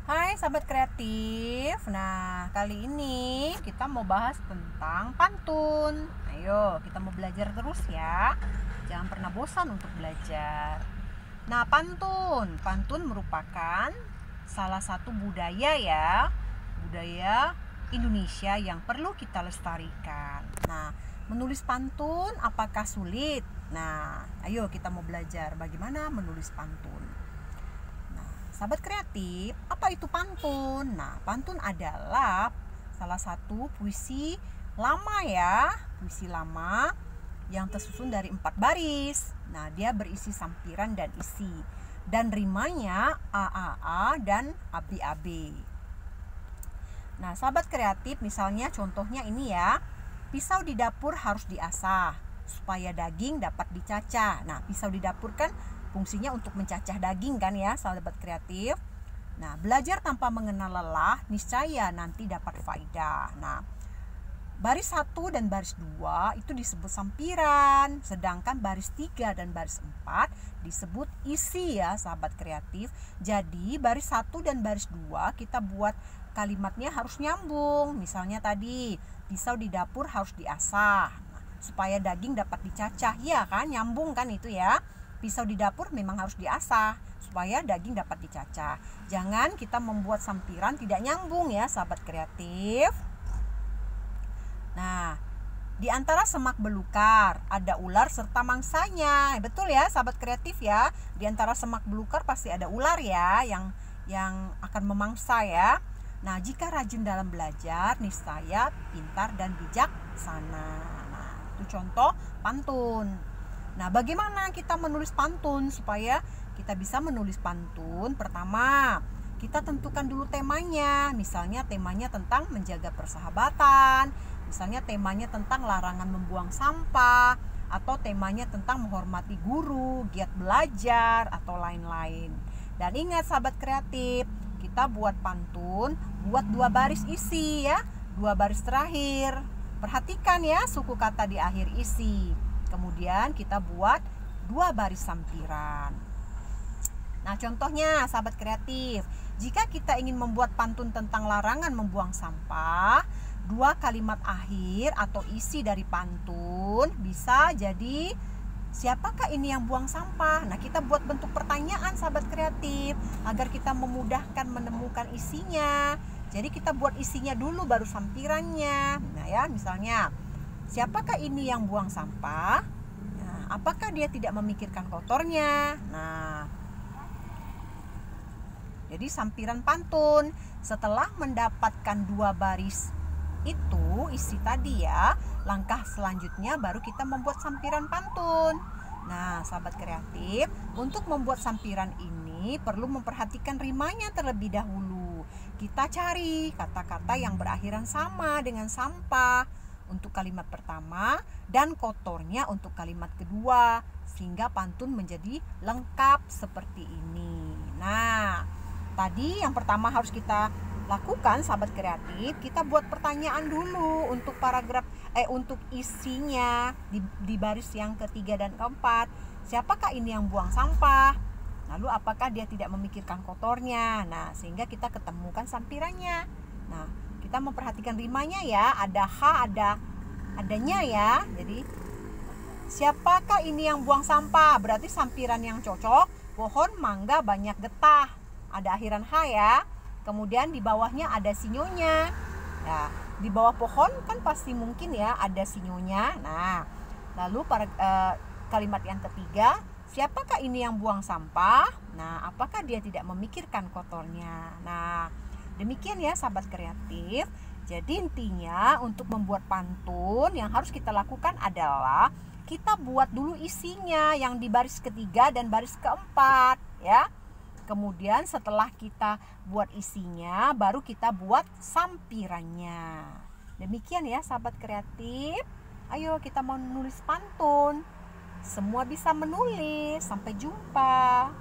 Hai sahabat kreatif. Nah, kali ini kita mau bahas tentang pantun. Ayo, kita mau belajar terus ya. Jangan pernah bosan untuk belajar. Nah, pantun merupakan salah satu budaya ya. Budaya Indonesia yang perlu kita lestarikan. Nah, menulis pantun apakah sulit? Nah, ayo kita mau belajar bagaimana menulis pantun. Sahabat kreatif, apa itu pantun? Nah, pantun adalah salah satu puisi lama ya, puisi lama yang tersusun dari 4 baris. Nah, dia berisi sampiran dan isi. Dan rimanya AAA dan AB-AB. Nah, sahabat kreatif, misalnya contohnya ini ya. Pisau di dapur harus diasah supaya daging dapat dicacah. Nah, pisau di dapur kan fungsinya untuk mencacah daging kan ya sahabat kreatif. Nah, belajar tanpa mengenal lelah niscaya nanti dapat faedah. Nah, baris 1 dan baris 2 itu disebut sampiran, sedangkan baris 3 dan baris 4 disebut isi ya sahabat kreatif. Jadi baris 1 dan baris 2 kita buat kalimatnya harus nyambung. Misalnya tadi, pisau di dapur harus diasah supaya daging dapat dicacah. Ya kan, nyambung kan itu ya. Pisau di dapur memang harus diasah supaya daging dapat dicacah. Jangan kita membuat sampiran tidak nyambung ya sahabat kreatif. Nah, di antara semak belukar ada ular serta mangsanya. Betul ya sahabat kreatif ya. Di antara semak belukar pasti ada ular ya yang akan memangsa ya. Nah, jika rajin dalam belajar niscaya pintar dan bijaksana. Nah, itu contoh pantun. Nah, bagaimana kita menulis pantun supaya kita bisa menulis pantun? Pertama, kita tentukan dulu temanya. Misalnya temanya tentang menjaga persahabatan, misalnya temanya tentang larangan membuang sampah, atau temanya tentang menghormati guru, giat belajar, atau lain-lain. Dan ingat sahabat kreatif, kita buat pantun, buat 2 baris isi ya, 2 baris terakhir. Perhatikan ya suku kata di akhir isi. Kemudian kita buat 2 baris sampiran. Nah, contohnya sahabat kreatif, jika kita ingin membuat pantun tentang larangan membuang sampah, 2 kalimat akhir atau isi dari pantun bisa jadi siapakah ini yang buang sampah? Nah, kita buat bentuk pertanyaan sahabat kreatif agar kita memudahkan menemukan isinya. Jadi kita buat isinya dulu baru sampirannya. Nah ya, misalnya siapakah ini yang buang sampah? Nah, apakah dia tidak memikirkan kotornya? Nah, jadi sampiran pantun. Setelah mendapatkan 2 baris itu isi tadi ya, langkah selanjutnya baru kita membuat sampiran pantun. Nah, sahabat kreatif, untuk membuat sampiran ini perlu memperhatikan rimanya terlebih dahulu. Kita cari kata-kata yang berakhiran sama dengan sampah untuk kalimat pertama dan kotornya untuk kalimat kedua, sehingga pantun menjadi lengkap seperti ini. Nah, tadi yang pertama harus kita lakukan sahabat kreatif, kita buat pertanyaan dulu untuk untuk isinya di baris yang ketiga dan keempat. Siapakah ini yang buang sampah? Lalu apakah dia tidak memikirkan kotornya? Nah, sehingga kita ketemukan sampirannya. Nah, kita memperhatikan rimanya ya, ada H, adanya ya. Jadi siapakah ini yang buang sampah? Berarti sampiran yang cocok, pohon mangga banyak getah. Ada akhiran H ya. Kemudian di bawahnya ada sinyonya. Nah, di bawah pohon kan pasti mungkin ya ada sinyonya. Nah, lalu kalimat yang ketiga, siapakah ini yang buang sampah? Nah, apakah dia tidak memikirkan kotornya? Nah, demikian ya sahabat kreatif. Jadi intinya untuk membuat pantun yang harus kita lakukan adalah kita buat dulu isinya yang di baris ketiga dan baris keempat ya. Kemudian setelah kita buat isinya baru kita buat sampirannya. Demikian ya sahabat kreatif. Ayo kita mau menulis pantun. Semua bisa menulis. Sampai jumpa.